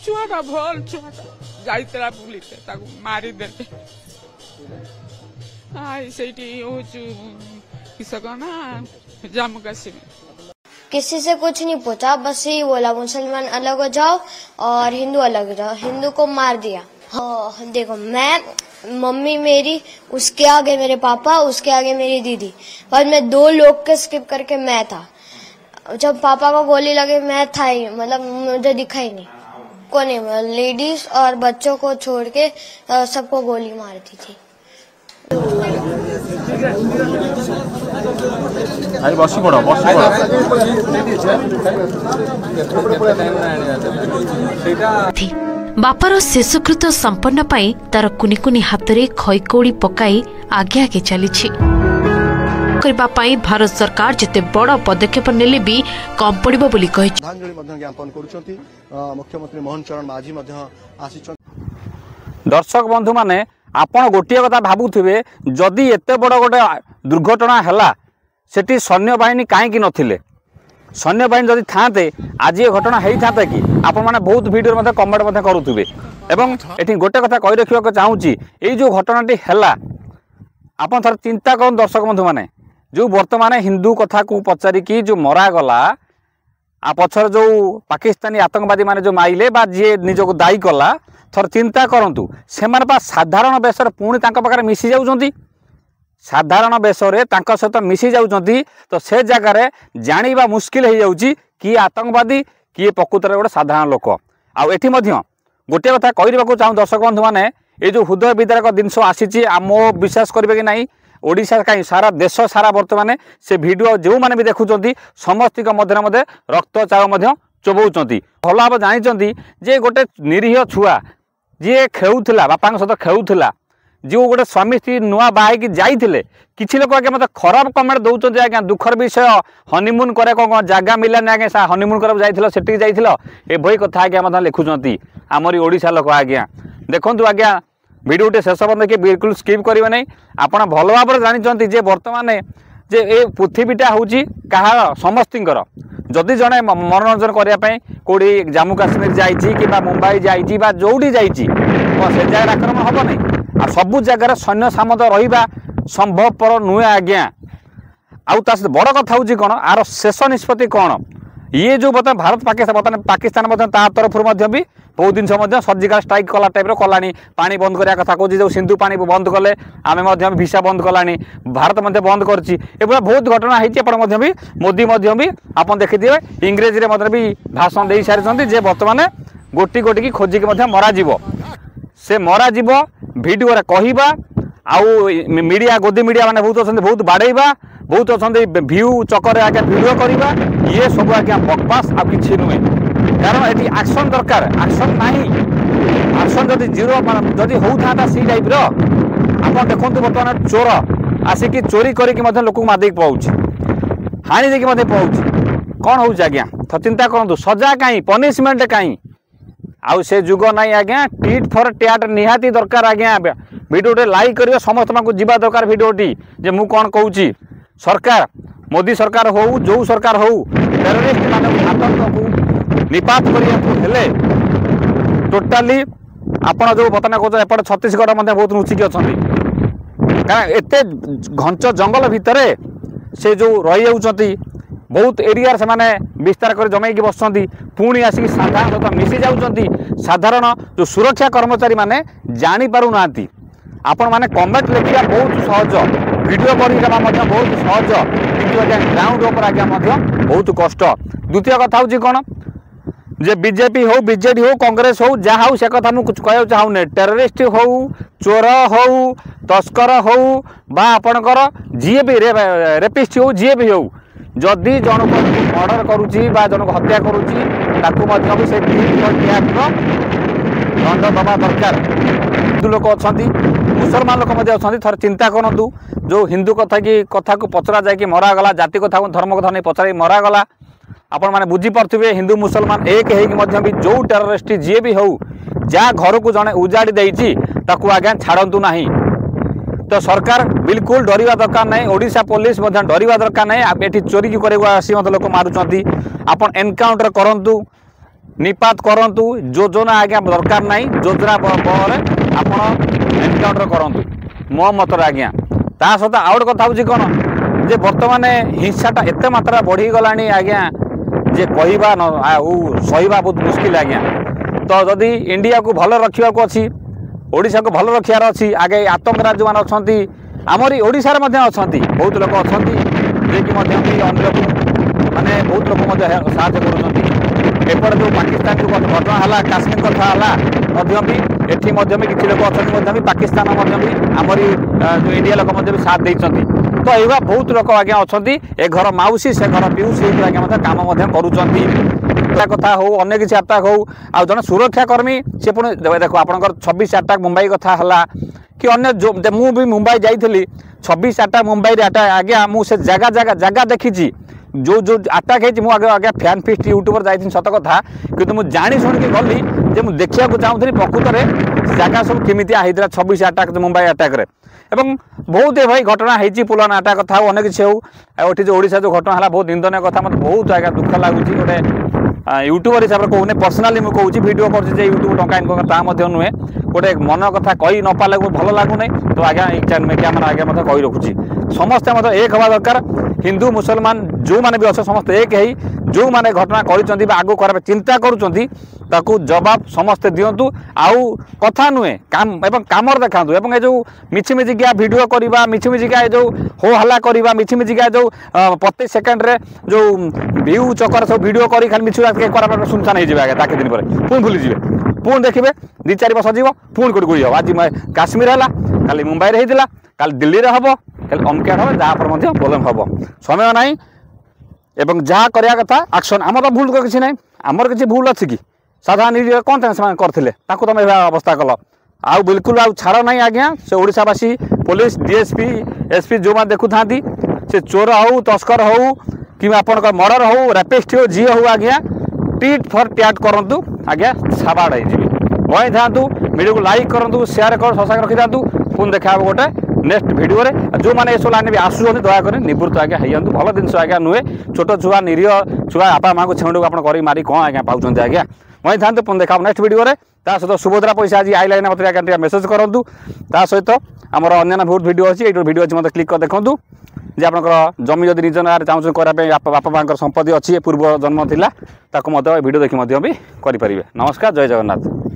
छुआटा भल छुआटा जाइतला पुलिस ताको मारी देते आई सेठी हो किसक ना जम्मू कश्मीर। किसी से कुछ नहीं पूछा, बस यही बोला मुसलमान अलग हो जाओ और हिंदू अलग हो जाओ। हिंदू को मार दिया। हाँ देखो, मैं मम्मी मेरी, उसके आगे मेरे पापा, उसके आगे मेरी दीदी, और मैं 2 लोग के स्किप करके मैं था। जब पापा को गोली लगे मैं था ही, मतलब मुझे दिखा ही नहीं को नहीं, लेडीज और बच्चों को छोड़ के सबको गोली मारती थी। बसी पड़ बापार शेषकृत संपन्न पाई तार कुनी कुनी हाथ में खईकौड़ी पकाई आगे आगे चली भारत सरकार जिते बड़ पदक्षेप नेले भी कम पड़िबो बोली कहि श्रद्धांजलि ज्ञापन करुछंती मुख्यमंत्री मोहन चरण माझी आसी। दर्शक बंधु माने आपण गोटे कथा भाबुथिबे, जदि एते बड़ गोटे दुर्घटना हैला सेठी सैन्य बाहिनी कहीं नथिले, सैन्य बाहिनी जदि थाते आज ये घटना होई थाते कि आपण माने बहुत वीडियो मध्ये कमेंट मध्ये करूथिबे। एवं एठी गोटे कथा कहि रखिबा चाहूची, एई जो घटनाटी हैला आपण थर चिंता करन दर्शक बंधु माने, जो वर्तमान हिंदू कथा को पचारिकी जो मरा गला आ पछर जो पाकिस्तानी आतंकवादी माने जो माइले बा जे निजको दायी कला, थर चिंता करंतु से माने बा साधारण बेसर पुणी तांका पाखरे मिसी जाउछंती, साधारण बेसरे तांका सहित मिसी जाउछंती। तो से जगार जानिबा मुश्किल हो जाउची कि आतंकवादी किए प्रकृतर गोटे साधारण लोक। आ एठी मध्य गोटे कथा कहिबाकू चाहूँ दर्शक बंधु माने, ये जो हृदय विदारक जिनस आसी आम विश्वास करेंगे कि नहीं, ओडिशा कहीं सारा देश सारा बर्तमान से वीडियो जो मैंने भी देखुं समस्त मध्य रक्तचाप चोबौंट भल भाव जानते जे गोटे निरीह छुआ जी खेलुला बापा सहित खेलुला, जो गोटे स्वामी स्त्री नुआ बाहक जाइए किसी लोग आगे मतलब खराब कमेंट दौरान आज्ञा दुखर विषय हनीमून करे कौन जगह मिलानी आज्ञा हनीमून कर सेठी जाइए कथा आज्ञा लिखुंट आमरी ओडिशा लोक आज्ञा देखूँ आज्ञा भिडियोटे शेष पर्यंत देखिए बिल्कुल स्किप करेंगे नहीं। आपड़ भल भाव जानते जे बर्तमान जे ए पृथ्वीटा हूँ कह समस्तर जदि जड़े मनोरंजन करने कौटी जम्मू काश्मीर जा मुंबई जा जोटी जा से जगह आक्रमण हम नहीं, आ सबू जगार सैन्य सामंत रहा संभवपर नुहे आज्ञा। आउ बड़ कथा हूँ कौन आर शेष निष्पत्ति कौन, ये जो बर्तमान भारत पाकिस्तान तरफ भी बहुत जिन सर्जिकल स्ट्राइक कला टाइप कला पानी बंद करने कथा कौन, जो सिंधु पानी बंद कले आम भिसा बंद कला भारत बंद कर बहुत घटना होती भी मोदी भी आप देखिए इंग्रेजी में भी भाषण दे सारी जे बर्तमान गोटी गोटी की खोजिक मर से मर भिडियो कहवा आउ मीडिया गोदी मीडिया मैंने बहुत अच्छा बहुत बाड़ेबा बहुत अच्छा भ्यू चक्कर आगे भिडियो करवा ये सब आज्ञा बकवास आ कि नुहे, कारण ये एक्शन दरकार, एक्शन नहीं एक्शन जदि जीरो जदि होता सी टाइप आप देखो बर्तमान चोर आसिक चोरी करके लोक मारिक पहुँच हाणी देकी पहुँच कौन हो आज्ञा चिंता करूँ सजा कहीं पनिशमेंट कहीं आउ से जुग नहीं आज्ञा टीट फॉर टैट निहाती दरकार आज्ञा भिडियोटे लाइक कर समस्त जीवा दरकार भिडियोटी जे मु कौन कहूँ सरकार मोदी सरकार हो जो सरकार हो टेररिस्ट मान आतंक को निपात करने टोटाली आपड़ जो बर्तमान कौन एपटे छत्तीसगढ़ बहुत लुचिकी अच्छा कारण एत घंच जंगल भितर से जो रही बहुत एरिया से माने विस्तार कर जमैकी बसुँच पुणी आसिक साधारण मिसी जाऊँच साधारण जो सुरक्षा कर्मचारी माने जानी पारु नांती आपण माने कमेंट लिखा बहुत सहज वीडियो करवा बहुत सहज किंतु आज्ञा ग्राउंड ऊपर आज्ञा बहुत कष्ट। द्वितीय कथा हूँ कौन जे बीजेपी हो बीजेडी हो कांग्रेस हो जहाँ हो से कथा मुझे कह चाहूनी टेररिस्ट हो चोर हो तस्कर हो बा आपणकर जी भी रेपिस्ट हो जी भी हो जदि जन को मर्डर करुच्ची जन को हत्या करुच्ची दंड दबा दरकार। हिंदू लोक अच्छा मुसलमान लोक अच्छा थर चिंता करूँ जो हिंदू कथा को पचरा जाकि मरागला जाति कथा धर्म कथा नहीं पचार मरागला आपण मैंने बुझीपे हिंदू मुसलमान एक भी जो टेररिस्ट जी भी हो जहाँ घर को जड़े उजाड़ी देती आज्ञा छाड़ू ना तो सरकार बिल्कुल डरवा दरकार नहीं, ओडिशा पुलिस डरवा दरकार नहीं। ये चोरी की आसी लोक मारुंच आप एनकाउंटर करूँ निपात करंतु योजना आज्ञा दरकार नहीं योजना बल आपण एनकाउंटर करंतु मो मत आज्ञा ता सहित आउ गोटे कथा हूँ कौन जे बर्तमान हिंसाटा एत मात्रा बढ़ी गलानी आज्ञा जे कहवा सहीवा बहुत मुस्किल आज्ञा तो जदि इंडिया को भल रखा अच्छी ओडिशा को भल रखार अच्छी आगे आतंकवाद जो मैंने अच्छा आमरी ओडिशार अच्छा बहुत लोग अच्छा जेकि माने बहुत लोग साहय कर जो पाकिस्तान जो घटना है काश्मीर कथा है भी किसी लोग अच्छा पाकिस्तान आमरी जो इंडिया लोग भी साथ देती तो यह बहुत लोग आज्ञा अच्छा ए घर माउसी से घर पिउसी आज्ञा काम कर कथा हो अन्य किसी अटाक हो आ जन सुरक्षाकर्मी से पुणी देखो आपंकर 26 अटाक मुंबई कथा है कि अन्य जो मुझे मुंबई जाइली 26 अटाक मुंबई आज्ञा मुझे जगह देखी जो जो अटाक है आगे फैन फिस्ट यूट्यूबर जाइए सत कथा कि मुझे जाणी शुणिक गली जे मुझे देखा चाहूँगी प्रकृत में जगह सब केमी होता 26 अटाक मुंबई अटाक एवं बहुत भाई घटना होती पुलवामा अटाक कथा हो अनेक किसी हो जो ओडिशा जो घटना है बहुत निंदनीय कथा मतलब बहुत आगे दुख लगुच गोटे यूट्यूबर हिसाब से कहूने पर्सनाली मुझे कहूँ भिडियो कर यूट्यूब टंका इनकम ता नुहे गोटे मन कथा कही न पाले भल लगुना तो आज्ञा कैमेरा आगे मतलब कही रखुची समस्ते मतलब एक हवा दरकार हिंदू मुसलमान जो मैंने भी अच्छे समस्त एक ही जो मैंने घटना कर आगू कर चिंता करूँ जवाब समस्ते दिंतु आउ कथा नुहे काम एवं काम देखा एवं जो मिछिमिछिका भिड करवा मिछिमिछिका जो हो हल्ला करवा मिछिमिछिका जो प्रत्येक सेकेंड जो भ्यू चक्कर सब भिड कर खाली मिछुआ सुनसान हो जाए ताकि दिन पर पुणी भूलीजे पुणी देखिए 2-4 वर्ष जीव पुणी कोटी गुड़ी हम आज काश्मीर है काली मुंबई होता काली दिल्ली में हम कल अमकेट हम जहाँपर प्रोब्लेम हम समय ना एवं जहाँ करवा कथा एक्शन आम तो भूल किसी ना आमर किसी भूल अच्छी कि साधारण निरीह कौन करते तुम अवस्था कल आउ बिल्कुल आउ छाड़ ना आज्ञा से ओडिशावासी पुलिस डीएसपी एसपी जो मैंने देखु था से चोर हो तस्कर हो कि आपण मर्डर हो रेपिस्ट हो जी हो आज्ञा टीट फॉर टैट करूँ आज्ञा साबाड़ भई था वीडियो को लाइक करूँ शेयर कर सब्सक्राइब रखी था पुणी देखा गोटे नेक्स्ट वीडियो जो मैंने एसो लाइन भी आसुँच दयाकोरी निवृत्त आज्ञा हो भल जिन आज्ञा नुहे छोट छुआ निरीह छुआ बापा माँ को छेड़ को आप मारी कौन आज्ञा पाँच आज्ञा वही था पुणी देखा नेक्स्ट वीडियो सहित सुभद्रा पैसा आज आइला मतलब आज्ञा मेसेज करूँ सहित आमर अन्य बहुत वीडियो अच्छी ये वीडियो अच्छी मतलब क्लिक कर देखूँ जे आप जमी जदि निज ना चाहूँ कराई बापा माँ संपत्ति अच्छी पूर्व जन्म था वीडियो देखी भी करें। नमस्कार, जय जगन्नाथ।